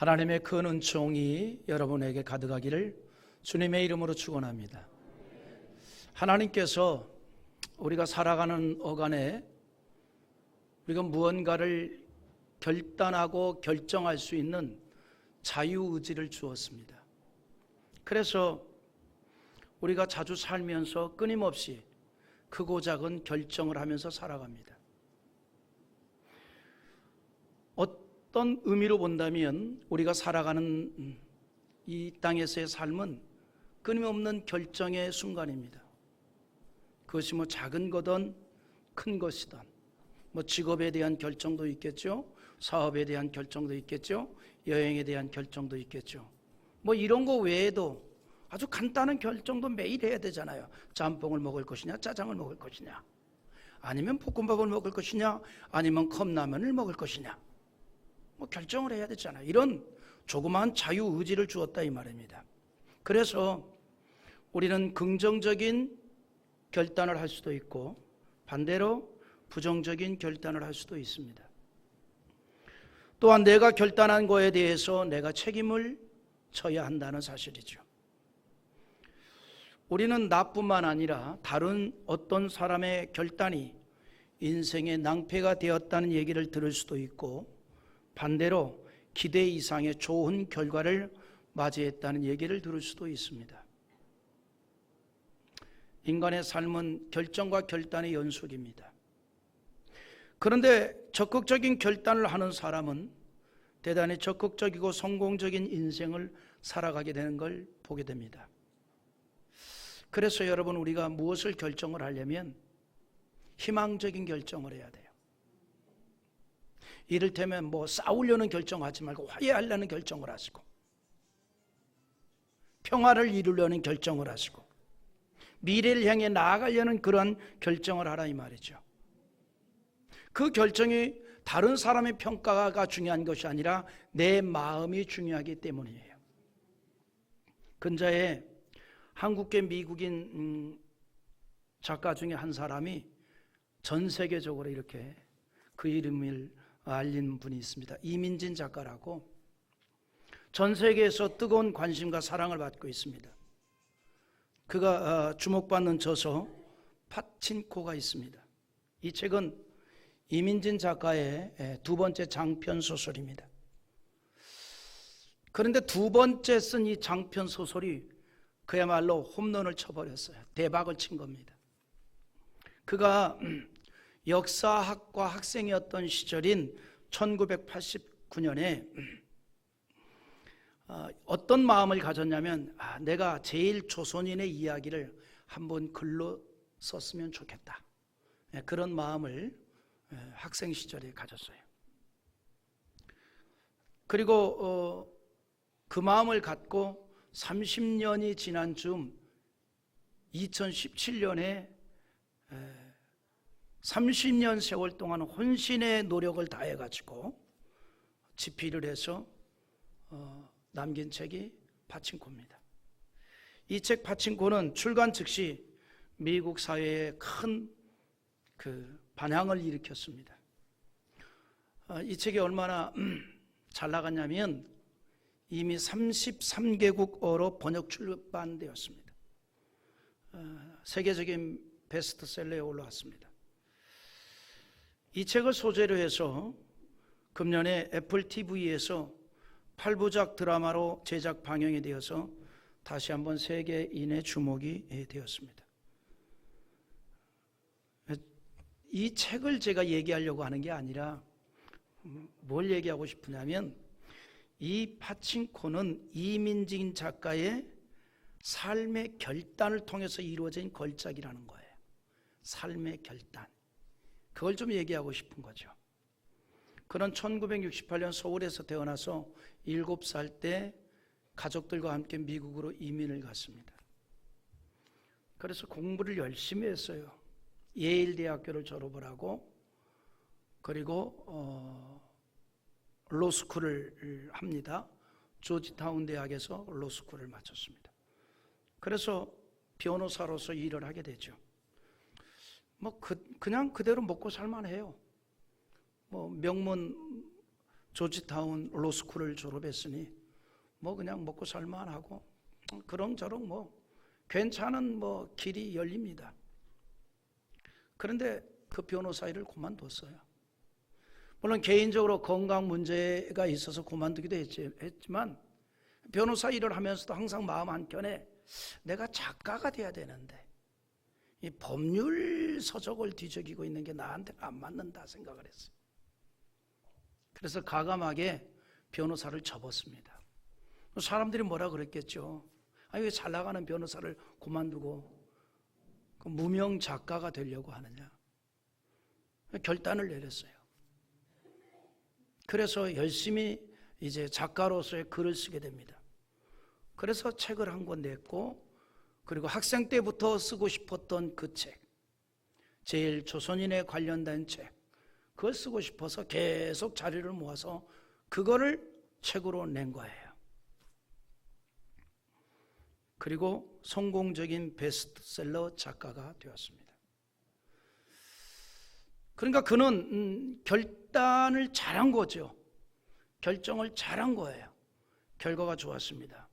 하나님의 큰 은총이 여러분에게 가득하기를 주님의 이름으로 축원합니다. 하나님께서 우리가 살아가는 어간에 우리가 무언가를 결단하고 결정할 수 있는 자유의지를 주었습니다. 그래서 우리가 자주 살면서 끊임없이 크고 작은 결정을 하면서 살아갑니다. 어떤 의미로 본다면 우리가 살아가는 이 땅에서의 삶은 끊임없는 결정의 순간입니다. 그것이 작은 거든 큰 것이든 직업에 대한 결정도 있겠죠. 사업에 대한 결정도 있겠죠. 여행에 대한 결정도 있겠죠. 이런 거 외에도 아주 간단한 결정도 매일 해야 되잖아요. 짬뽕을 먹을 것이냐, 짜장을 먹을 것이냐, 아니면 볶음밥을 먹을 것이냐, 아니면 컵라면을 먹을 것이냐, 결정을 해야 되잖아요. 이런 조그마한 자유의지를 주었다 이 말입니다. 그래서 우리는 긍정적인 결단을 할 수도 있고 반대로 부정적인 결단을 할 수도 있습니다. 또한 내가 결단한 거에 대해서 내가 책임을 져야 한다는 사실이죠. 우리는 나뿐만 아니라 다른 어떤 사람의 결단이 인생의 낭패가 되었다는 얘기를 들을 수도 있고 반대로 기대 이상의 좋은 결과를 맞이했다는 얘기를 들을 수도 있습니다. 인간의 삶은 결정과 결단의 연속입니다. 그런데 적극적인 결단을 하는 사람은 대단히 적극적이고 성공적인 인생을 살아가게 되는 걸 보게 됩니다. 그래서 여러분, 우리가 무엇을 결정을 하려면 희망적인 결정을 해야 돼요. 이를테면 싸우려는 결정하지 말고 화해하려는 결정을 하시고 평화를 이루려는 결정을 하시고 미래를 향해 나아가려는 그런 결정을 하라 이 말이죠. 그 결정이 다른 사람의 평가가 중요한 것이 아니라 내 마음이 중요하기 때문이에요. 근자에 한국계 미국인 작가 중에 한 사람이 전 세계적으로 이렇게 그 이름을 알린 분이 있습니다. 이민진 작가라고 전 세계에서 뜨거운 관심과 사랑을 받고 있습니다. 그가 주목받는 저서 파친코가 있습니다. 이 책은 이민진 작가의 두 번째 장편 소설입니다. 그런데 두 번째 쓴 이 장편 소설이 그야말로 홈런을 쳐버렸어요. 대박을 친 겁니다. 그가 역사학과 학생이었던 시절인 1989년에 어떤 마음을 가졌냐면 내가 제일 조선인의 이야기를 한번 글로 썼으면 좋겠다. 그런 마음을 학생 시절에 가졌어요. 그리고 그 마음을 갖고 30년이 지난 즈음 2017년에 30년 세월 동안 혼신의 노력을 다해가지고 집필을 해서 남긴 책이 파친코입니다. 이 책 파친코는 출간 즉시 미국 사회에 큰 반향을 일으켰습니다. 이 책이 얼마나 잘 나갔냐면 이미 33개국어로 번역 출판되었습니다. 세계적인 베스트셀러에 올라왔습니다. 이 책을 소재로 해서 금년에 애플 TV에서 8부작 드라마로 제작 방영이 되어서 다시 한번 세계인의 주목이 되었습니다. 이 책을 제가 얘기하려고 하는 게 아니라 뭘 얘기하고 싶으냐면 이 파친코는 이민진 작가의 삶의 결단을 통해서 이루어진 걸작이라는 거예요. 삶의 결단. 그걸 좀 얘기하고 싶은 거죠. 그는 1968년 서울에서 태어나서 7살 때 가족들과 함께 미국으로 이민을 갔습니다. 그래서 공부를 열심히 했어요. 예일 대학교를 졸업을 하고 그리고 로스쿨을 합니다. 조지타운 대학에서 로스쿨을 마쳤습니다. 그래서 변호사로서 일을 하게 되죠. 그냥 그대로 먹고 살만해요. 명문 조지타운 로스쿨을 졸업했으니 뭐 그냥 먹고 살만하고 그럭저럭 뭐 괜찮은 뭐 길이 열립니다. 그런데 그 변호사 일을 그만뒀어요. 물론 개인적으로 건강 문제가 있어서 그만두기도 했지만 변호사 일을 하면서도 항상 마음 한켠에 내가 작가가 돼야 되는데 이 법률 서적을 뒤적이고 있는 게 나한테는 안 맞는다 생각을 했어요. 그래서 가감하게 변호사를 접었습니다. 사람들이 뭐라 그랬겠죠. 아니 왜 잘 나가는 변호사를 그만두고 그 무명 작가가 되려고 하느냐. 결단을 내렸어요. 그래서 열심히 이제 작가로서의 글을 쓰게 됩니다. 그래서 책을 한 권 냈고, 그리고 학생 때부터 쓰고 싶었던 그 책, 제일 조선인에 관련된 책, 그걸 쓰고 싶어서 계속 자료를 모아서 그거를 책으로 낸 거예요. 그리고 성공적인 베스트셀러 작가가 되었습니다. 그러니까 그는 결단을 잘한 거죠. 결정을 잘한 거예요. 결과가 좋았습니다.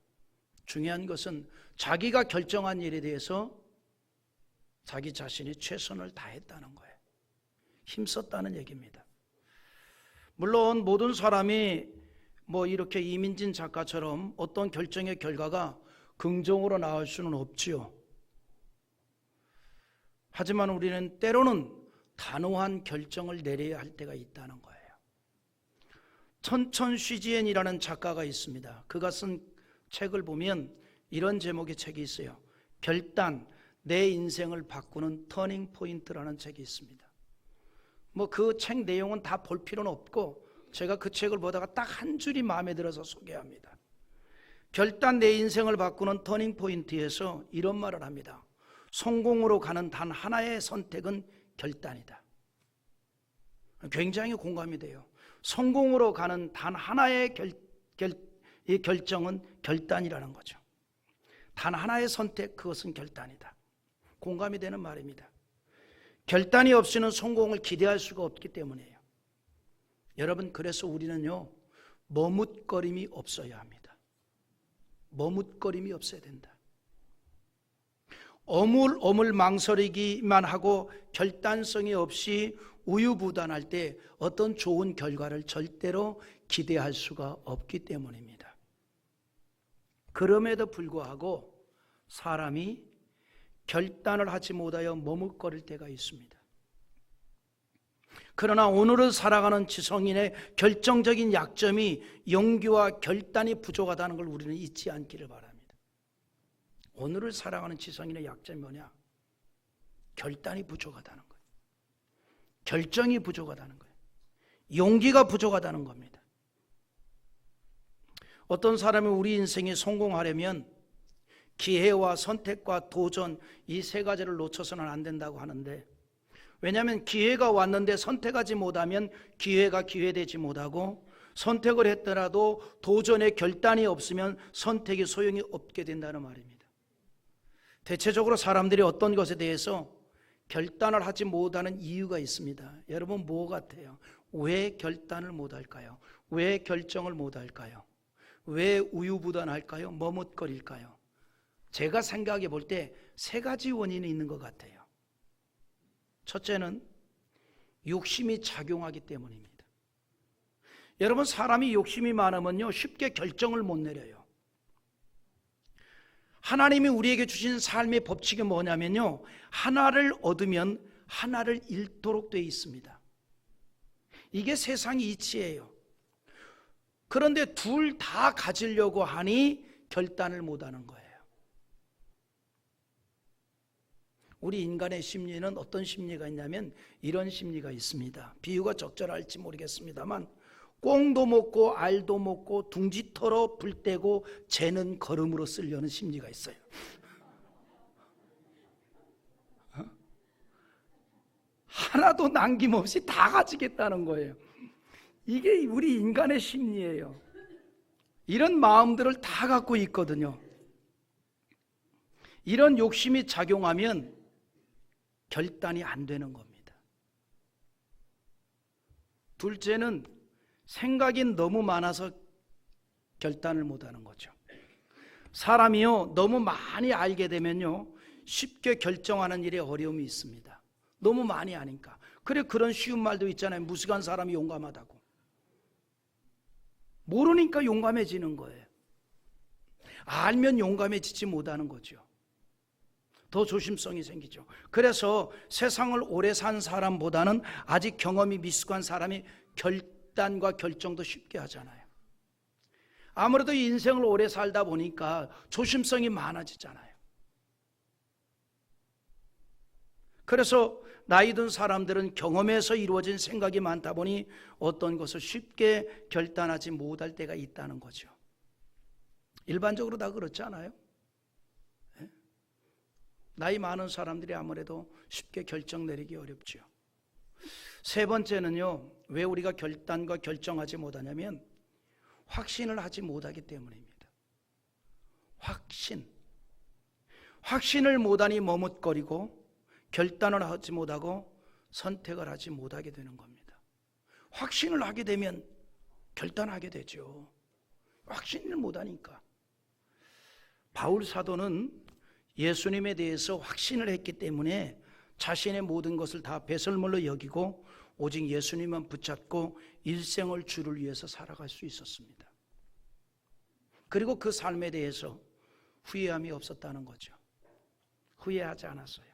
중요한 것은 자기가 결정한 일에 대해서 자기 자신이 최선을 다했다는 거예요. 힘썼다는 얘기입니다. 물론 모든 사람이 뭐 이렇게 이민진 작가처럼 어떤 결정의 결과가 긍정으로 나올 수는 없지요. 하지만 우리는 때로는 단호한 결정을 내려야 할 때가 있다는 거예요. 천천쉬지엔이라는 작가가 있습니다. 그가 쓴 책을 보면 이런 제목의 책이 있어요. 결단, 내 인생을 바꾸는 터닝 포인트라는 책이 있습니다. 뭐 그 책 내용은 다 볼 필요는 없고 제가 그 책을 보다가 딱 한 줄이 마음에 들어서 소개합니다. 결단, 내 인생을 바꾸는 터닝 포인트에서 이런 말을 합니다. 성공으로 가는 단 하나의 선택은 결단이다. 굉장히 공감이 돼요. 성공으로 가는 단 하나의 이 결정은 결단이라는 거죠. 단 하나의 선택, 그것은 결단이다. 공감이 되는 말입니다. 결단이 없이는 성공을 기대할 수가 없기 때문이에요. 여러분, 그래서 우리는요, 머뭇거림이 없어야 합니다. 머뭇거림이 없어야 된다. 어물어물 망설이기만 하고 결단성이 없이 우유부단할 때 어떤 좋은 결과를 절대로 기대할 수가 없기 때문입니다. 그럼에도 불구하고 사람이 결단을 하지 못하여 머뭇거릴 때가 있습니다. 그러나 오늘을 살아가는 지성인의 결정적인 약점이 용기와 결단이 부족하다는 걸 우리는 잊지 않기를 바랍니다. 오늘을 살아가는 지성인의 약점이 뭐냐? 결단이 부족하다는 거예요. 결정이 부족하다는 거예요. 용기가 부족하다는 겁니다. 어떤 사람이 우리 인생에 성공하려면 기회와 선택과 도전, 이 세 가지를 놓쳐서는 안 된다고 하는데, 왜냐하면 기회가 왔는데 선택하지 못하면 기회가 기회되지 못하고, 선택을 했더라도 도전의 결단이 없으면 선택의 소용이 없게 된다는 말입니다. 대체적으로 사람들이 어떤 것에 대해서 결단을 하지 못하는 이유가 있습니다. 여러분, 뭐 같아요? 왜 결단을 못할까요? 왜 결정을 못할까요? 왜 우유부단할까요? 머뭇거릴까요? 제가 생각해 볼 때 세 가지 원인이 있는 것 같아요. 첫째는 욕심이 작용하기 때문입니다. 여러분, 사람이 욕심이 많으면요, 쉽게 결정을 못 내려요. 하나님이 우리에게 주신 삶의 법칙이 뭐냐면요, 하나를 얻으면 하나를 잃도록 되어 있습니다. 이게 세상의 이치예요. 그런데 둘 다 가지려고 하니 결단을 못하는 거예요. 우리 인간의 심리는 어떤 심리가 있냐면 이런 심리가 있습니다. 비유가 적절할지 모르겠습니다만, 꽁도 먹고 알도 먹고 둥지터로 불 떼고 재는 걸음으로 쓰려는 심리가 있어요. 하나도 남김없이 다 가지겠다는 거예요. 이게 우리 인간의 심리예요. 이런 마음들을 다 갖고 있거든요. 이런 욕심이 작용하면 결단이 안 되는 겁니다. 둘째는 생각이 너무 많아서 결단을 못하는 거죠. 사람이요, 너무 많이 알게 되면요, 쉽게 결정하는 일에 어려움이 있습니다. 너무 많이 아니까. 그래, 그런 쉬운 말도 있잖아요. 무식한 사람이 용감하다고. 모르니까 용감해지는 거예요. 알면 용감해지지 못하는 거죠. 더 조심성이 생기죠. 그래서 세상을 오래 산 사람보다는 아직 경험이 미숙한 사람이 결단과 결정도 쉽게 하잖아요. 아무래도 인생을 오래 살다 보니까 조심성이 많아지잖아요. 그래서 나이 든 사람들은 경험에서 이루어진 생각이 많다 보니 어떤 것을 쉽게 결단하지 못할 때가 있다는 거죠. 일반적으로 다 그렇지 않아요? 네? 나이 많은 사람들이 아무래도 쉽게 결정 내리기 어렵죠. 세 번째는요, 왜 우리가 결단과 결정하지 못하냐면 확신을 하지 못하기 때문입니다. 확신을 못하니 머뭇거리고 결단을 하지 못하고 선택을 하지 못하게 되는 겁니다. 확신을 하게 되면 결단하게 되죠. 확신을 못하니까. 바울 사도는 예수님에 대해서 확신을 했기 때문에 자신의 모든 것을 다 배설물로 여기고 오직 예수님만 붙잡고 일생을 주를 위해서 살아갈 수 있었습니다. 그리고 그 삶에 대해서 후회함이 없었다는 거죠. 후회하지 않았어요.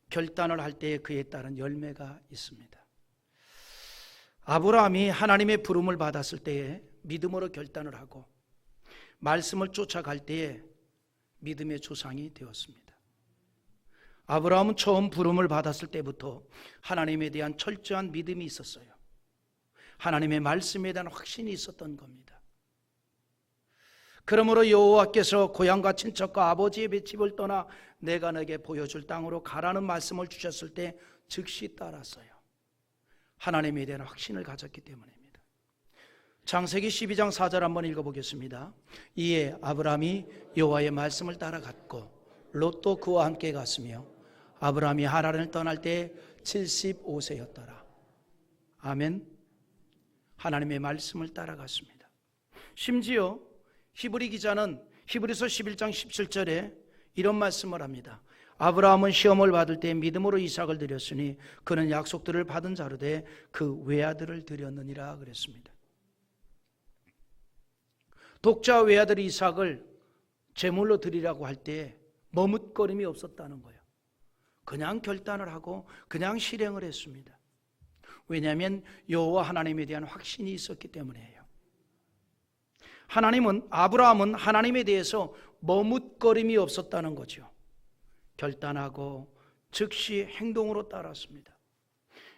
결단을 할 때에 그에 따른 열매가 있습니다. 아브라함이 하나님의 부름을 받았을 때에 믿음으로 결단을 하고 말씀을 쫓아갈 때에 믿음의 조상이 되었습니다. 아브라함은 처음 부름을 받았을 때부터 하나님에 대한 철저한 믿음이 있었어요. 하나님의 말씀에 대한 확신이 있었던 겁니다. 그러므로 여호와께서 고향과 친척과 아버지의 집을 떠나 내가 너에게 보여줄 땅으로 가라는 말씀을 주셨을 때 즉시 따랐어요. 하나님에 대한 확신을 가졌기 때문입니다. 창세기 12장 4절 한번 읽어보겠습니다. 이에 아브라함이 여호와의 말씀을 따라갔고 롯도 그와 함께 갔으며 아브라함이 하란을 떠날 때 75세였더라. 아멘. 하나님의 말씀을 따라갔습니다. 심지어 히브리 기자는 히브리서 11장 17절에 이런 말씀을 합니다. 아브라함은 시험을 받을 때 믿음으로 이삭을 드렸으니 그는 약속들을 받은 자로 돼 그 외아들을 드렸느니라 그랬습니다. 독자 외아들 이삭을 제물로 드리라고 할 때 머뭇거림이 없었다는 거예요. 그냥 결단을 하고 그냥 실행을 했습니다. 왜냐하면 여호와 하나님에 대한 확신이 있었기 때문이에요. 아브라함은 하나님에 대해서 머뭇거림이 없었다는 거죠. 결단하고 즉시 행동으로 따랐습니다.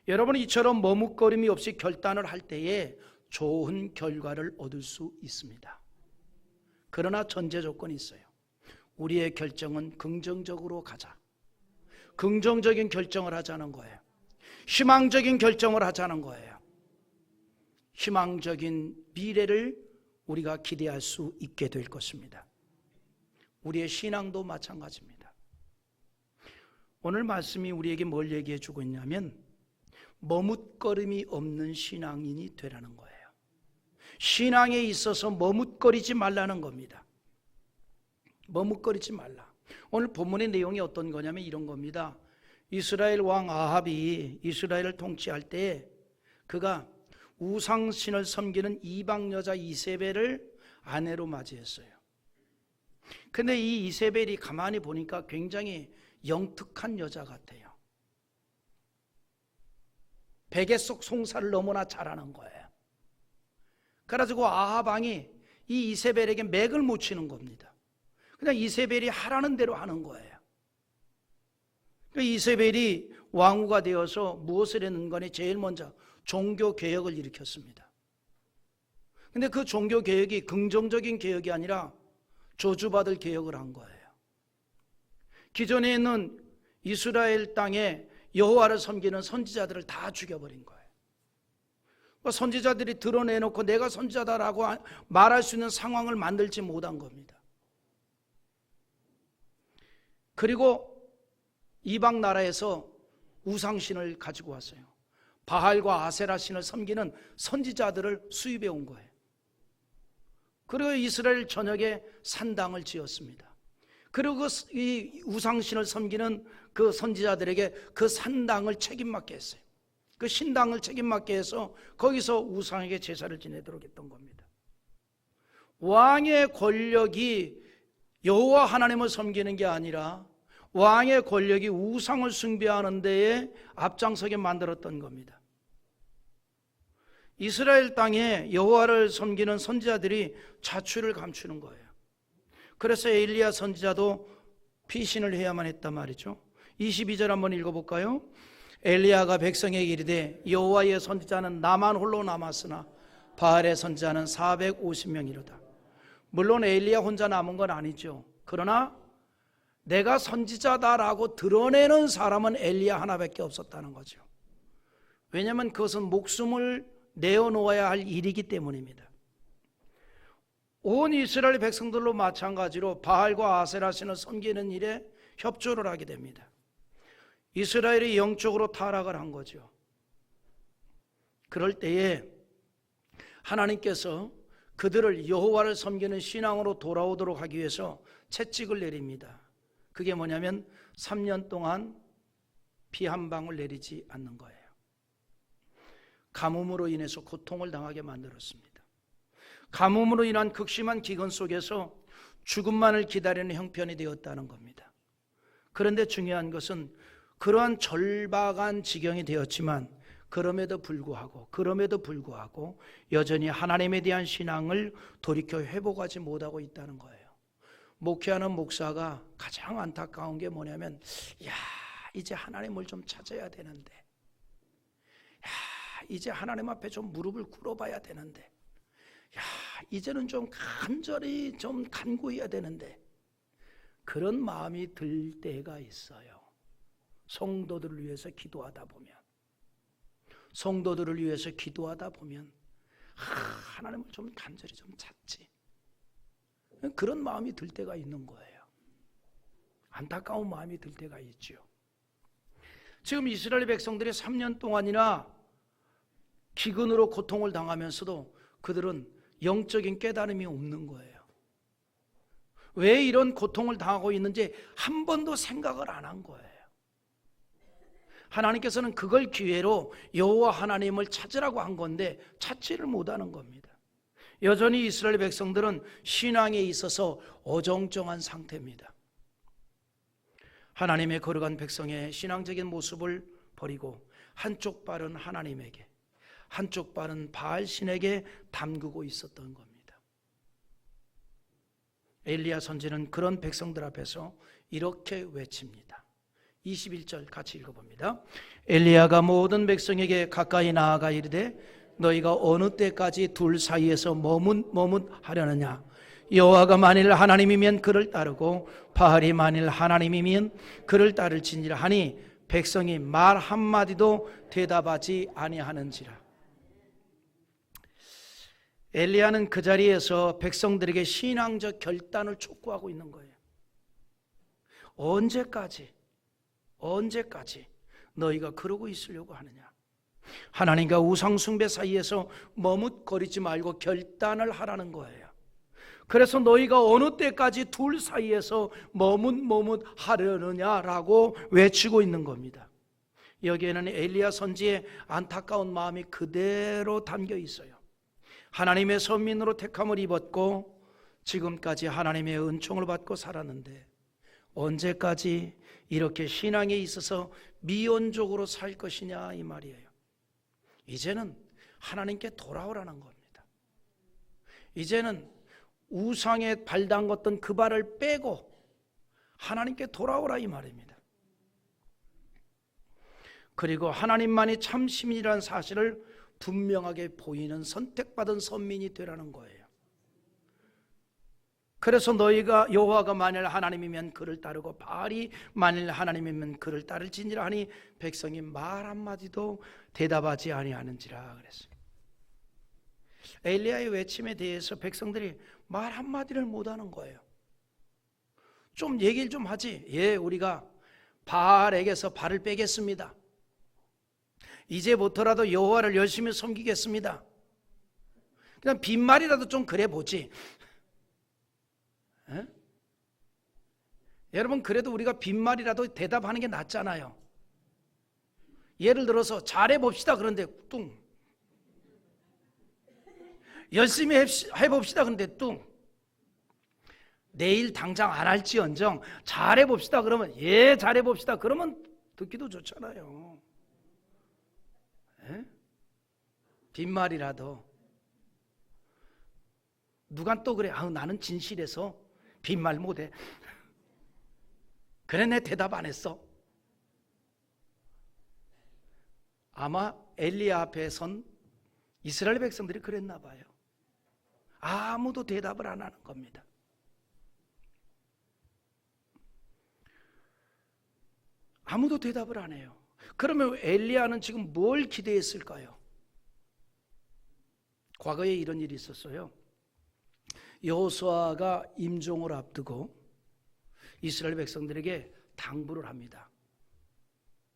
여러분, 이처럼 머뭇거림이 없이 결단을 할 때에 좋은 결과를 얻을 수 있습니다. 그러나 전제 조건이 있어요. 우리의 결정은 긍정적으로 가자. 긍정적인 결정을 하자는 거예요. 희망적인 결정을 하자는 거예요. 희망적인 미래를 우리가 기대할 수 있게 될 것입니다. 우리의 신앙도 마찬가지입니다. 오늘 말씀이 우리에게 뭘 얘기해 주고 있냐면 머뭇거림이 없는 신앙인이 되라는 거예요. 신앙에 있어서 머뭇거리지 말라는 겁니다. 머뭇거리지 말라. 오늘 본문의 내용이 어떤 거냐면 이런 겁니다. 이스라엘 왕 아합이 이스라엘을 통치할 때 그가 우상신을 섬기는 이방 여자 이세벨을 아내로 맞이했어요. 근데 이 이세벨이 가만히 보니까 굉장히 영특한 여자 같아요. 베개 속 송사를 너무나 잘하는 거예요. 그래가지고 아합 왕이 이 이세벨에게 맥을 못 치는 겁니다. 그냥 이세벨이 하라는 대로 하는 거예요. 이세벨이 왕후가 되어서 무엇을 했는 거니 제일 먼저 종교 개혁을 일으켰습니다. 근데 그 종교 개혁이 긍정적인 개혁이 아니라 저주받을 개혁을 한 거예요. 기존에 있는 이스라엘 땅에 여호와를 섬기는 선지자들을 다 죽여버린 거예요. 선지자들이 드러내놓고 내가 선지자다라고 말할 수 있는 상황을 만들지 못한 겁니다. 그리고 이방 나라에서 우상신을 가지고 왔어요. 바알과 아세라 신을 섬기는 선지자들을 수입해 온 거예요. 그리고 이스라엘 전역에 산당을 지었습니다. 그리고 이 우상신을 섬기는 그 선지자들에게 그 산당을 책임맡게 했어요. 그 신당을 책임맡게 해서 거기서 우상에게 제사를 지내도록 했던 겁니다. 왕의 권력이 여호와 하나님을 섬기는 게 아니라 왕의 권력이 우상을 숭배하는 데에 앞장서게 만들었던 겁니다. 이스라엘 땅에 여호와를 섬기는 선지자들이 자취를 감추는 거예요. 그래서 엘리야 선지자도 피신을 해야만 했단 말이죠. 22절 한번 읽어볼까요? 엘리야가 백성에게 이르되 여호와의 선지자는 나만 홀로 남았으나 바알의 선지자는 450명이로다. 물론 엘리야 혼자 남은 건 아니죠. 그러나 내가 선지자다라고 드러내는 사람은 엘리야 하나밖에 없었다는 거죠. 왜냐하면 그것은 목숨을 내어놓아야 할 일이기 때문입니다. 온 이스라엘 백성들로 마찬가지로 바알과 아세라 신을 섬기는 일에 협조를 하게 됩니다. 이스라엘이 영적으로 타락을 한 거죠. 그럴 때에 하나님께서 그들을 여호와를 섬기는 신앙으로 돌아오도록 하기 위해서 채찍을 내립니다. 그게 뭐냐면 3년 동안 피 한 방울 내리지 않는 거예요. 가뭄으로 인해서 고통을 당하게 만들었습니다. 가뭄으로 인한 극심한 기근 속에서 죽음만을 기다리는 형편이 되었다는 겁니다. 그런데 중요한 것은 그러한 절박한 지경이 되었지만 그럼에도 불구하고 여전히 하나님에 대한 신앙을 돌이켜 회복하지 못하고 있다는 거예요. 목회하는 목사가 가장 안타까운 게 뭐냐면 이제 하나님을 좀 찾아야 되는데, 이제 하나님 앞에 좀 무릎을 꿇어봐야 되는데, 이제는 좀 간절히 좀 간구해야 되는데, 그런 마음이 들 때가 있어요. 성도들을 위해서 기도하다 보면 하나님을 좀 간절히 좀 찾지, 그런 마음이 들 때가 있는 거예요. 안타까운 마음이 들 때가 있죠. 지금 이스라엘 백성들이 3년 동안이나 기근으로 고통을 당하면서도 그들은 영적인 깨달음이 없는 거예요. 왜 이런 고통을 당하고 있는지 한 번도 생각을 안 한 거예요. 하나님께서는 그걸 기회로 여호와 하나님을 찾으라고 한 건데 찾지를 못하는 겁니다. 여전히 이스라엘 백성들은 신앙에 있어서 어정쩡한 상태입니다. 하나님의 거룩한 백성의 신앙적인 모습을 버리고 한쪽 발은 하나님에게, 한쪽 발은 바알 신에게 담그고 있었던 겁니다. 엘리야 선지는 그런 백성들 앞에서 이렇게 외칩니다. 21절 같이 읽어봅니다. 엘리야가 모든 백성에게 가까이 나아가 이르되 너희가 어느 때까지 둘 사이에서 머뭇하려느냐? 여호와가 만일 하나님이면 그를 따르고 바알이 만일 하나님이면 그를 따를지니라 하니 백성이 말 한마디도 대답하지 아니하는지라. 엘리야는 그 자리에서 백성들에게 신앙적 결단을 촉구하고 있는 거예요. 언제까지 너희가 그러고 있으려고 하느냐? 하나님과 우상 숭배 사이에서 머뭇거리지 말고 결단을 하라는 거예요. 그래서 너희가 어느 때까지 둘 사이에서 머뭇하려느냐라고 외치고 있는 겁니다. 여기에는 엘리야 선지의 안타까운 마음이 그대로 담겨 있어요. 하나님의 선민으로 택함을 입었고 지금까지 하나님의 은총을 받고 살았는데 언제까지 이렇게 신앙에 있어서 미온적으로 살 것이냐 이 말이에요. 이제는 하나님께 돌아오라는 겁니다. 이제는 우상에 발 담궜던 그 발을 빼고 하나님께 돌아오라 이 말입니다. 그리고 하나님만이 참 시민이라는 사실을 분명하게 보이는 선택받은 선민이 되라는 거예요. 그래서 너희가 여호와가 만일 하나님이면 그를 따르고 바알이 만일 하나님이면 그를 따를지니라 하니 백성이 말 한마디도 대답하지 아니하는지라 그랬어요. 엘리야의 외침에 대해서 백성들이 말 한마디를 못하는 거예요. 좀 얘기를 좀 하지. 우리가 바알에게서 발을 빼겠습니다. 이제부터라도 여호와를 열심히 섬기겠습니다. 그냥 빈말이라도 좀 그래 보지. 에? 여러분, 그래도 우리가 빈말이라도 대답하는 게 낫잖아요. 예를 들어서 잘해봅시다 그런데 뚱, 열심히 해봅시다 그런데 뚱, 내일 당장 안 할지언정 잘해봅시다 그러면 예 잘해봅시다 그러면 듣기도 좋잖아요. 에? 빈말이라도. 누가 또 그래, 나는 진실해서 빈말 못해. 그래, 내 대답 안 했어. 아마 엘리야 앞에 선 이스라엘 백성들이 그랬나 봐요. 아무도 대답을 안 하는 겁니다. 아무도 대답을 안 해요. 그러면 엘리야는 지금 뭘 기대했을까요? 과거에 이런 일이 있었어요. 여호수아가 임종을 앞두고 이스라엘 백성들에게 당부를 합니다.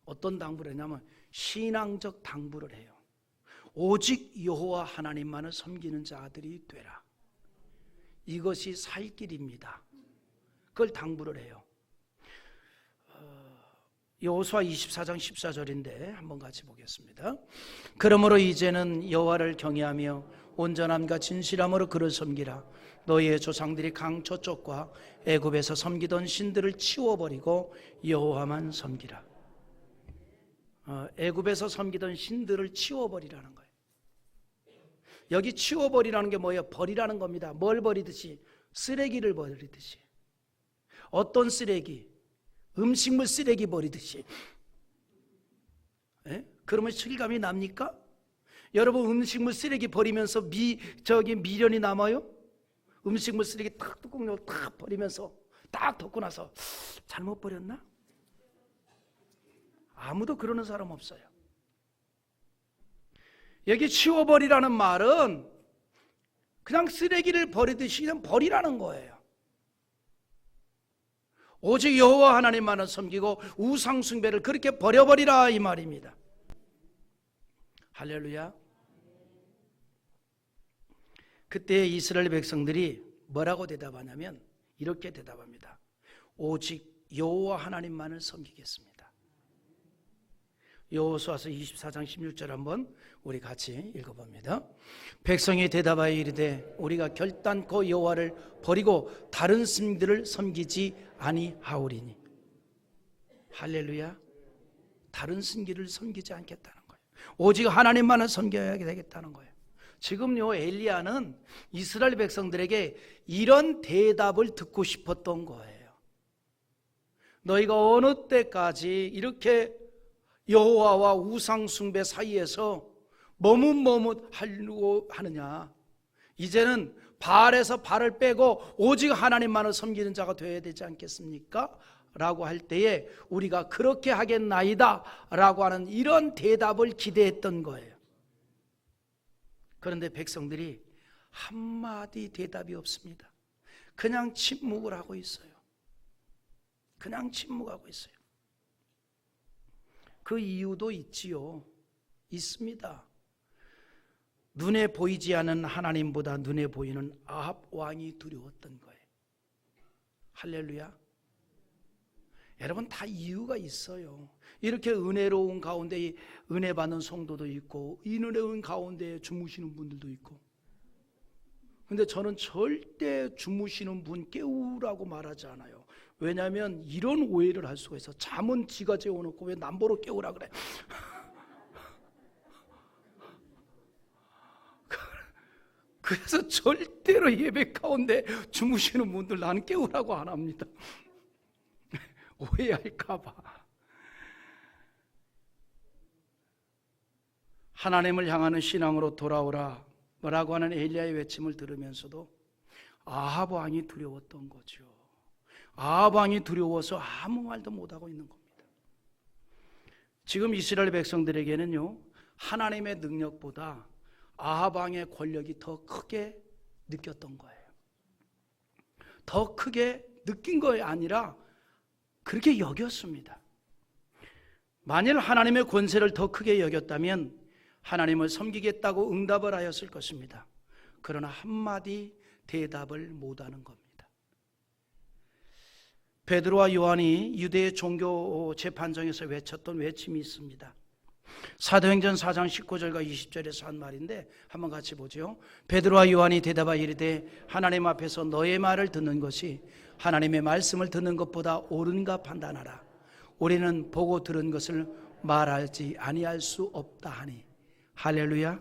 어떤 당부를 했냐면 신앙적 당부를 해요. 오직 여호와 하나님만을 섬기는 자들이 되라. 이것이 살 길입니다. 그걸 당부를 해요. 여호수아 24장 14절인데 한번 같이 보겠습니다. 그러므로 이제는 여호와를 경외하며 온전함과 진실함으로 그를 섬기라. 너희의 조상들이 강 저쪽과 애굽에서 섬기던 신들을 치워버리고 여호와만 섬기라. 애굽에서 섬기던 신들을 치워버리라는 거예요. 여기 치워버리라는 게 뭐예요? 버리라는 겁니다. 뭘 버리듯이? 쓰레기를 버리듯이. 어떤 쓰레기? 음식물 쓰레기 버리듯이. 그러면 실감이 납니까? 여러분, 음식물 쓰레기 버리면서 미련이 남아요? 음식물 쓰레기 탁 뚜껑 탁 버리면서 딱 덮고 나서 잘못 버렸나? 아무도 그러는 사람 없어요. 여기 치워버리라는 말은 그냥 쓰레기를 버리듯이 그냥 버리라는 거예요. 오직 여호와 하나님만을 섬기고 우상 숭배를 그렇게 버려버리라 이 말입니다. 할렐루야. 그때 이스라엘 백성들이 뭐라고 대답하냐면 이렇게 대답합니다. 오직 여호와 하나님만을 섬기겠습니다. 여호수아서 24장 16절 한번 우리 같이 읽어봅니다. 백성이 대답하여 이르되 우리가 결단코 여호와를 버리고 다른 신들을 섬기지 아니하오리니. 할렐루야. 다른 신기를 섬기지 않겠다는 거예요. 오직 하나님만을 섬겨야 되겠다는 거예요. 지금요, 엘리야는 이스라엘 백성들에게 이런 대답을 듣고 싶었던 거예요. 너희가 어느 때까지 이렇게 여호와와 우상 숭배 사이에서 머뭇머뭇하려고 하느냐. 이제는 바알에서 발을 빼고 오직 하나님만을 섬기는 자가 되어야 되지 않겠습니까? 라고 할 때에 우리가 그렇게 하겠나이다 라고 하는 이런 대답을 기대했던 거예요. 그런데 백성들이 한마디 대답이 없습니다. 그냥 침묵을 하고 있어요. 그냥 침묵하고 있어요. 그 이유도 있지요. 있습니다. 눈에 보이지 않는 하나님보다 눈에 보이는 아합 왕이 두려웠던 거예요. 할렐루야. 여러분, 다 이유가 있어요. 이렇게 은혜로운 가운데 은혜 받는 성도도 있고 이 은혜로운 가운데 주무시는 분들도 있고. 근데 저는 절대 주무시는 분 깨우라고 말하지 않아요. 왜냐하면 이런 오해를 할 수가 있어. 잠은 지가 재워놓고 왜 남보러 깨우라 그래. 그래서 절대로 예배 가운데 주무시는 분들 나는 깨우라고 안 합니다. 오해할까 봐. 하나님을 향하는 신앙으로 돌아오라 라고 하는 엘리야의 외침을 들으면서도 아합 왕이 두려웠던 거죠. 아합 왕이 두려워서 아무 말도 못하고 있는 겁니다. 지금 이스라엘 백성들에게는요, 하나님의 능력보다 아합 왕의 권력이 더 크게 느꼈던 거예요. 더 크게 느낀 것이 아니라 그렇게 여겼습니다. 만일 하나님의 권세를 더 크게 여겼다면 하나님을 섬기겠다고 응답을 하였을 것입니다. 그러나 한마디 대답을 못하는 겁니다. 베드로와 요한이 유대의 종교 재판정에서 외쳤던 외침이 있습니다. 사도행전 4장 19절과 20절에서 한 말인데 한번 같이 보죠. 베드로와 요한이 대답하여 이르되 하나님 앞에서 너의 말을 듣는 것이 하나님의 말씀을 듣는 것보다 옳은가 판단하라. 우리는 보고 들은 것을 말하지 아니할 수 없다 하니. 할렐루야.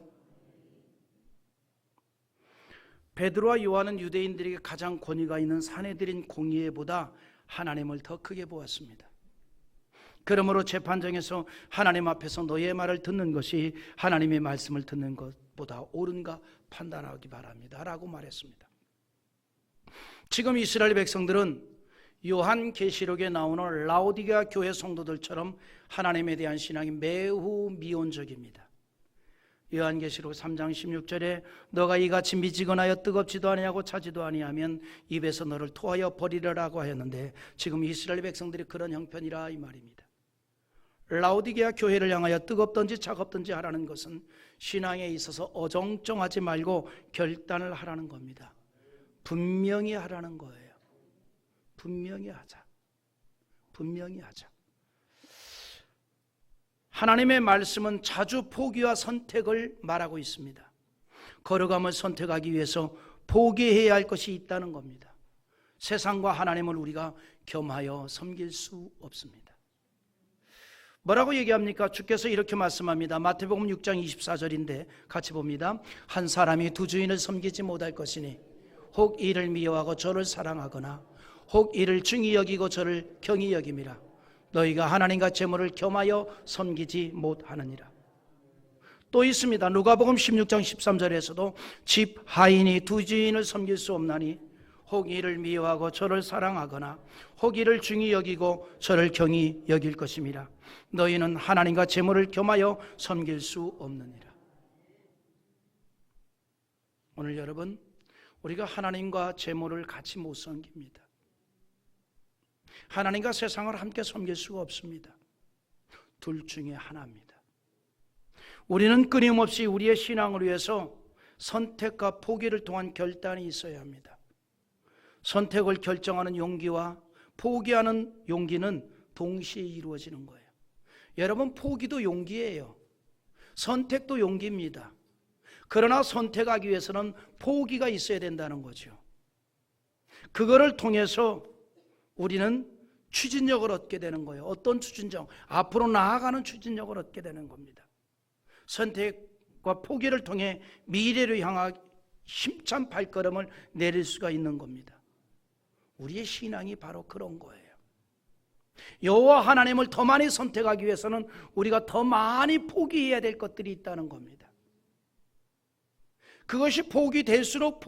베드로와 요한은 유대인들에게 가장 권위가 있는 사내들인 공의회보다 하나님을 더 크게 보았습니다. 그러므로 재판정에서 하나님 앞에서 너의 말을 듣는 것이 하나님의 말씀을 듣는 것보다 옳은가 판단하기 바랍니다 라고 말했습니다. 지금 이스라엘 백성들은 요한계시록에 나오는 라오디게아 교회 성도들처럼 하나님에 대한 신앙이 매우 미온적입니다. 요한계시록 3장 16절에 너가 이같이 미지근하여 뜨겁지도 아니하고 차지도 아니하면 입에서 너를 토하여 버리려라고 하였는데 지금 이스라엘 백성들이 그런 형편이라 이 말입니다. 라오디게아 교회를 향하여 뜨겁든지 차갑든지 하라는 것은 신앙에 있어서 어정쩡하지 말고 결단을 하라는 겁니다. 분명히 하라는 거예요. 분명히 하자. 분명히 하자. 하나님의 말씀은 자주 포기와 선택을 말하고 있습니다. 거룩함을 선택하기 위해서 포기해야 할 것이 있다는 겁니다. 세상과 하나님을 우리가 겸하여 섬길 수 없습니다. 뭐라고 얘기합니까? 주께서 이렇게 말씀합니다. 마태복음 6장 24절인데 같이 봅니다. 한 사람이 두 주인을 섬기지 못할 것이니 혹 이를 미워하고 저를 사랑하거나 혹 이를 중히 여기고 저를 경히 여김이라. 너희가 하나님과 재물을 겸하여 섬기지 못하느니라. 또 있습니다. 누가복음 16장 13절에서도 집 하인이 두 주인을 섬길 수 없나니 혹 이를 미워하고 저를 사랑하거나 혹 이를 중히 여기고 저를 경히 여길 것임이라. 너희는 하나님과 재물을 겸하여 섬길 수 없느니라. 오늘 여러분, 우리가 하나님과 재물을 같이 못 섬깁니다. 하나님과 세상을 함께 섬길 수가 없습니다. 둘 중에 하나입니다. 우리는 끊임없이 우리의 신앙을 위해서 선택과 포기를 통한 결단이 있어야 합니다. 선택을 결정하는 용기와 포기하는 용기는 동시에 이루어지는 거예요. 여러분, 포기도 용기예요. 선택도 용기입니다. 그러나 선택하기 위해서는 포기가 있어야 된다는 거죠. 그거를 통해서 우리는 추진력을 얻게 되는 거예요. 어떤 추진력? 앞으로 나아가는 추진력을 얻게 되는 겁니다. 선택과 포기를 통해 미래를 향한 힘찬 발걸음을 내릴 수가 있는 겁니다. 우리의 신앙이 바로 그런 거예요. 여호와 하나님을 더 많이 선택하기 위해서는 우리가 더 많이 포기해야 될 것들이 있다는 겁니다. 그것이 포기될수록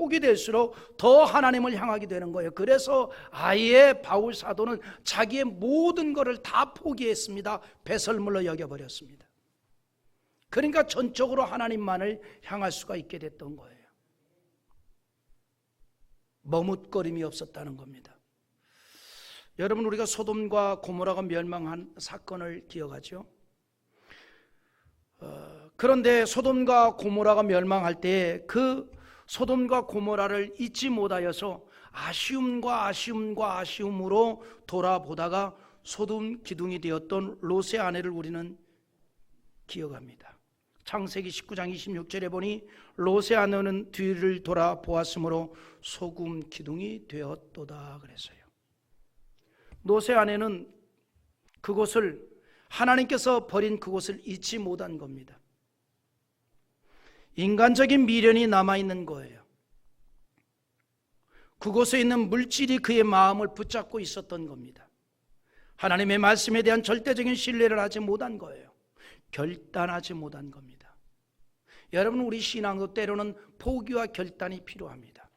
더 하나님을 향하게 되는 거예요. 그래서 아예 바울 사도는 자기의 모든 것을 다 포기했습니다. 배설물로 여겨버렸습니다. 그러니까 전적으로 하나님만을 향할 수가 있게 됐던 거예요. 머뭇거림이 없었다는 겁니다. 여러분, 우리가 소돔과 고모라가 멸망한 사건을 기억하죠? 그런데 소돔과 고모라가 멸망할 때 그 소돔과 고모라를 잊지 못하여서 아쉬움으로 돌아보다가 소돔 기둥이 되었던 롯의 아내를 우리는 기억합니다. 창세기 19장 26절에 보니 롯의 아내는 뒤를 돌아보았으므로 소금 기둥이 되었도다 그랬어요. 롯의 아내는 그곳을, 하나님께서 버린 그곳을 잊지 못한 겁니다. 인간적인 미련이 남아있는 거예요. 그곳에 있는 물질이 그의 마음을 붙잡고 있었던 겁니다. 하나님의 말씀에 대한 절대적인 신뢰를 하지 못한 거예요. 결단하지 못한 겁니다. 여러분, 우리 신앙도 때로는 포기와 결단이 필요합니다.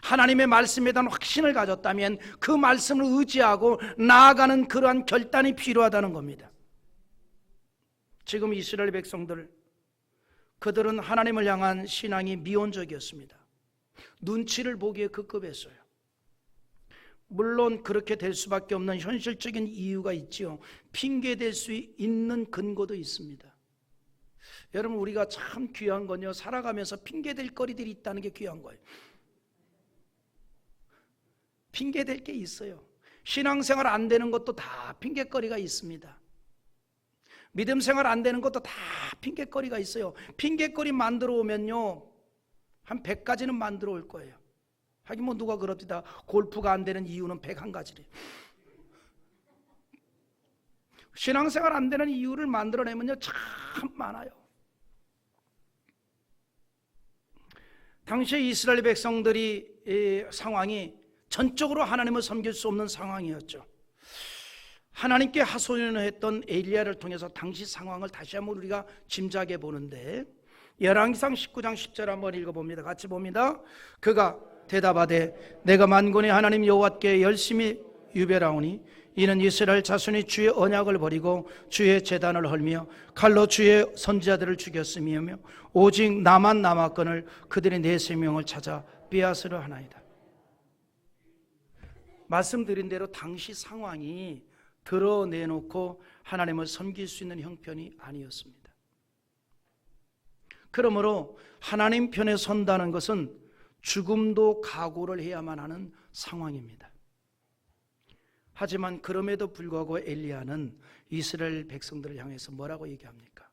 하나님의 말씀에 대한 확신을 가졌다면 그 말씀을 의지하고 나아가는 그러한 결단이 필요하다는 겁니다. 지금 이스라엘 백성들, 그들은 하나님을 향한 신앙이 미온적이었습니다. 눈치를 보기에 급급했어요. 물론 그렇게 될 수밖에 없는 현실적인 이유가 있지요. 핑계댈 수 있는 근거도 있습니다. 여러분, 우리가 참 귀한 건요, 살아가면서 핑계댈 거리들이 있다는 게 귀한 거예요. 핑계댈 게 있어요. 신앙생활 안 되는 것도 다 핑계거리가 있습니다. 믿음 생활 안 되는 것도 다 핑계거리가 있어요. 핑계거리 만들어 오면요, 한 100가지는 만들어 올 거예요. 하긴 뭐 누가 그럽니다. 골프가 안 되는 이유는 101가지래. 신앙생활 안 되는 이유를 만들어내면요, 참 많아요. 당시에 이스라엘 백성들이 상황이 전적으로 하나님을 섬길 수 없는 상황이었죠. 하나님께 하소연했던 엘리야를 통해서 당시 상황을 다시 한번 우리가 짐작해 보는데, 열왕기상 19장 10절 한번 읽어봅니다. 같이 봅니다. 그가 대답하되 내가 만군의 하나님 여호와께 열심히 유별하오니 이는 이스라엘 자손이 주의 언약을 버리고 주의 제단을 헐며 칼로 주의 선지자들을 죽였으며 오직 나만 남았거늘 그들이 내 생명을 찾아 빼앗으려 하나이다. 말씀드린 대로 당시 상황이 드러내놓고 하나님을 섬길 수 있는 형편이 아니었습니다. 그러므로 하나님 편에 선다는 것은 죽음도 각오를 해야만 하는 상황입니다. 하지만 그럼에도 불구하고 엘리야는 이스라엘 백성들을 향해서 뭐라고 얘기합니까?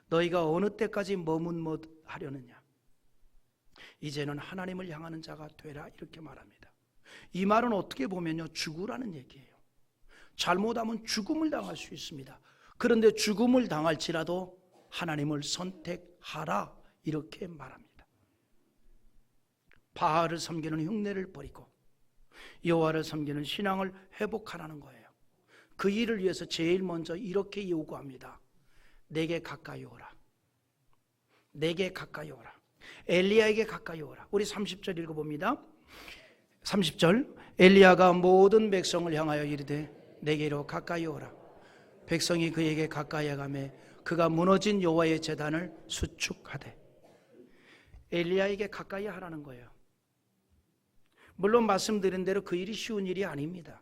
너희가 어느 때까지 머뭇머 하려느냐? 이제는 하나님을 향하는 자가 되라, 이렇게 말합니다. 이 말은 어떻게 보면요, 죽으라는 얘기예요. 잘못하면 죽음을 당할 수 있습니다. 그런데 죽음을 당할지라도 하나님을 선택하라, 이렇게 말합니다. 바알을 섬기는 흉내를 버리고 여호와를 섬기는 신앙을 회복하라는 거예요. 그 일을 위해서 제일 먼저 이렇게 요구합니다. 내게 가까이 오라. 내게 가까이 오라. 엘리야에게 가까이 오라. 우리 30절 읽어봅니다. 30절, 엘리야가 모든 백성을 향하여 이르되 내게로 가까이 오라. 백성이 그에게 가까이 가매 그가 무너진 여호와의 제단을 수축하되. 엘리야에게 가까이 하라는 거예요. 물론 말씀드린 대로 그 일이 쉬운 일이 아닙니다.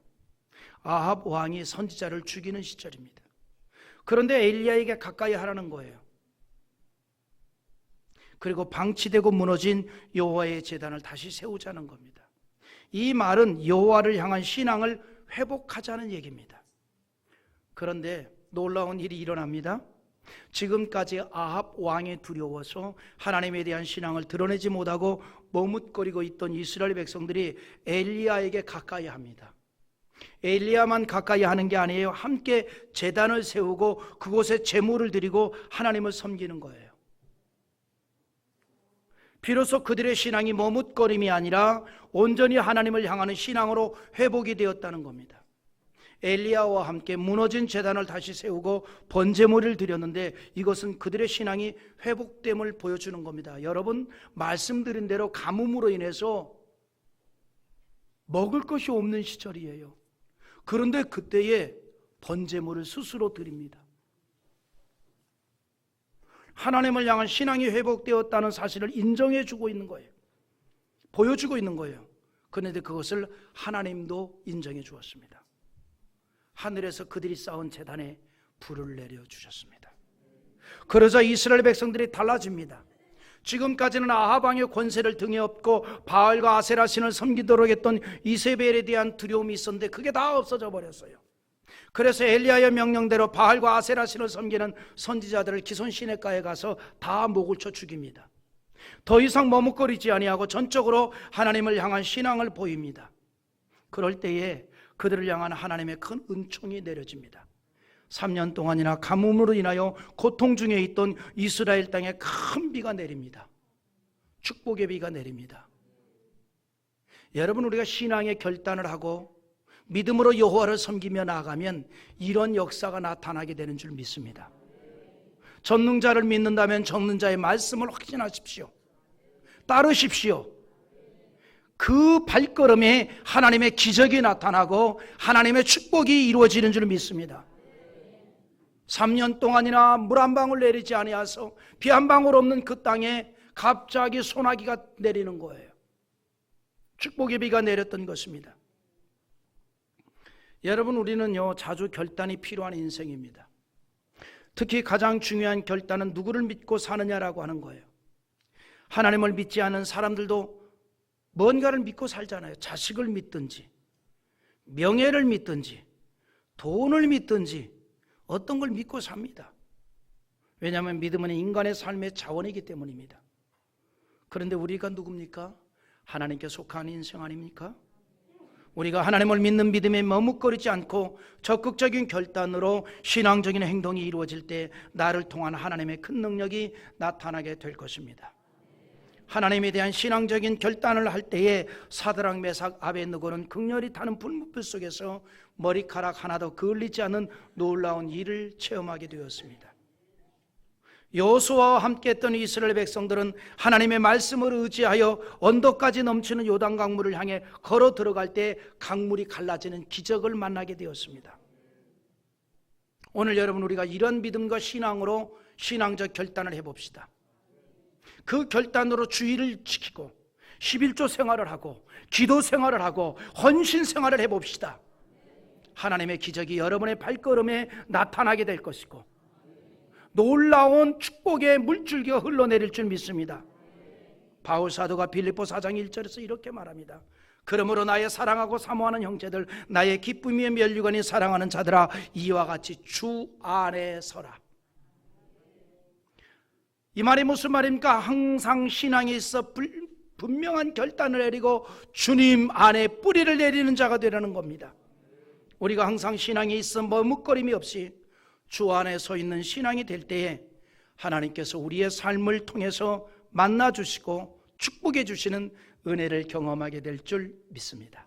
아합 왕이 선지자를 죽이는 시절입니다. 그런데 엘리야에게 가까이 하라는 거예요. 그리고 방치되고 무너진 여호와의 제단을 다시 세우자는 겁니다. 이 말은 여호와를 향한 신앙을 회복하자는 얘기입니다. 그런데 놀라운 일이 일어납니다. 지금까지 아합 왕이 두려워서 하나님에 대한 신앙을 드러내지 못하고 머뭇거리고 있던 이스라엘 백성들이 엘리야에게 가까이 합니다. 엘리야만 가까이 하는 게 아니에요. 함께 제단을 세우고 그곳에 제물을 드리고 하나님을 섬기는 거예요. 비로소 그들의 신앙이 머뭇거림이 아니라 온전히 하나님을 향하는 신앙으로 회복이 되었다는 겁니다. 엘리야와 함께 무너진 제단을 다시 세우고 번제물을 드렸는데 이것은 그들의 신앙이 회복됨을 보여주는 겁니다. 여러분, 말씀드린 대로 가뭄으로 인해서 먹을 것이 없는 시절이에요. 그런데 그때에 번제물을 스스로 드립니다. 하나님을 향한 신앙이 회복되었다는 사실을 인정해주고 있는 거예요. 보여주고 있는 거예요. 그런데 그것을 하나님도 인정해 주었습니다. 하늘에서 그들이 쌓은 제단에 불을 내려주셨습니다. 그러자 이스라엘 백성들이 달라집니다. 지금까지는 아합 왕의 권세를 등에 업고 바알과 아세라 신을 섬기도록 했던 이세벨에 대한 두려움이 있었는데 그게 다 없어져 버렸어요. 그래서 엘리야의 명령대로 바알과 아세라 신을 섬기는 선지자들을 기손 시내가에 가서 다 목을 쳐 죽입니다. 더 이상 머뭇거리지 아니하고 전적으로 하나님을 향한 신앙을 보입니다. 그럴 때에 그들을 향한 하나님의 큰 은총이 내려집니다. 3년 동안이나 가뭄으로 인하여 고통 중에 있던 이스라엘 땅에 큰 비가 내립니다. 축복의 비가 내립니다. 여러분, 우리가 신앙의 결단을 하고 믿음으로 여호와를 섬기며 나아가면 이런 역사가 나타나게 되는 줄 믿습니다. 전능자를 믿는다면 전능자의 말씀을 확신하십시오. 따르십시오. 그 발걸음에 하나님의 기적이 나타나고 하나님의 축복이 이루어지는 줄 믿습니다. 3년 동안이나 물 한 방울 내리지 아니하서 비 한 방울 없는 그 땅에 갑자기 소나기가 내리는 거예요. 축복의 비가 내렸던 것입니다. 여러분, 우리는요 자주 결단이 필요한 인생입니다. 특히 가장 중요한 결단은 누구를 믿고 사느냐라고 하는 거예요. 하나님을 믿지 않은 사람들도 뭔가를 믿고 살잖아요. 자식을 믿든지 명예를 믿든지 돈을 믿든지 어떤 걸 믿고 삽니다. 왜냐하면 믿음은 인간의 삶의 자원이기 때문입니다. 그런데 우리가 누굽니까? 하나님께 속한 인생 아닙니까? 우리가 하나님을 믿는 믿음에 머뭇거리지 않고 적극적인 결단으로 신앙적인 행동이 이루어질 때 나를 통한 하나님의 큰 능력이 나타나게 될 것입니다. 하나님에 대한 신앙적인 결단을 할 때에 사드락 메삭 아벳느고는 극렬히 타는 불못불 속에서 머리카락 하나도 그을리지 않는 놀라운 일을 체험하게 되었습니다. 여호수아와 함께 했던 이스라엘 백성들은 하나님의 말씀을 의지하여 언덕까지 넘치는 요단 강물을 향해 걸어 들어갈 때 강물이 갈라지는 기적을 만나게 되었습니다. 오늘 여러분, 우리가 이런 믿음과 신앙으로 신앙적 결단을 해봅시다. 그 결단으로 주의를 지키고 11조 생활을 하고 기도 생활을 하고 헌신 생활을 해봅시다. 하나님의 기적이 여러분의 발걸음에 나타나게 될 것이고 놀라운 축복의 물줄기가 흘러내릴 줄 믿습니다. 바울 사도가 빌립보 4장 1절에서 이렇게 말합니다. 그러므로 나의 사랑하고 사모하는 형제들, 나의 기쁨의 면류관이 사랑하는 자들아, 이와 같이 주 안에 서라. 이 말이 무슨 말입니까? 항상 신앙에 있어 분명한 결단을 내리고 주님 안에 뿌리를 내리는 자가 되라는 겁니다. 우리가 항상 신앙에 있어 머뭇거림이 없이 주 안에 서 있는 신앙이 될 때에 하나님께서 우리의 삶을 통해서 만나 주시고 축복해 주시는 은혜를 경험하게 될 줄 믿습니다.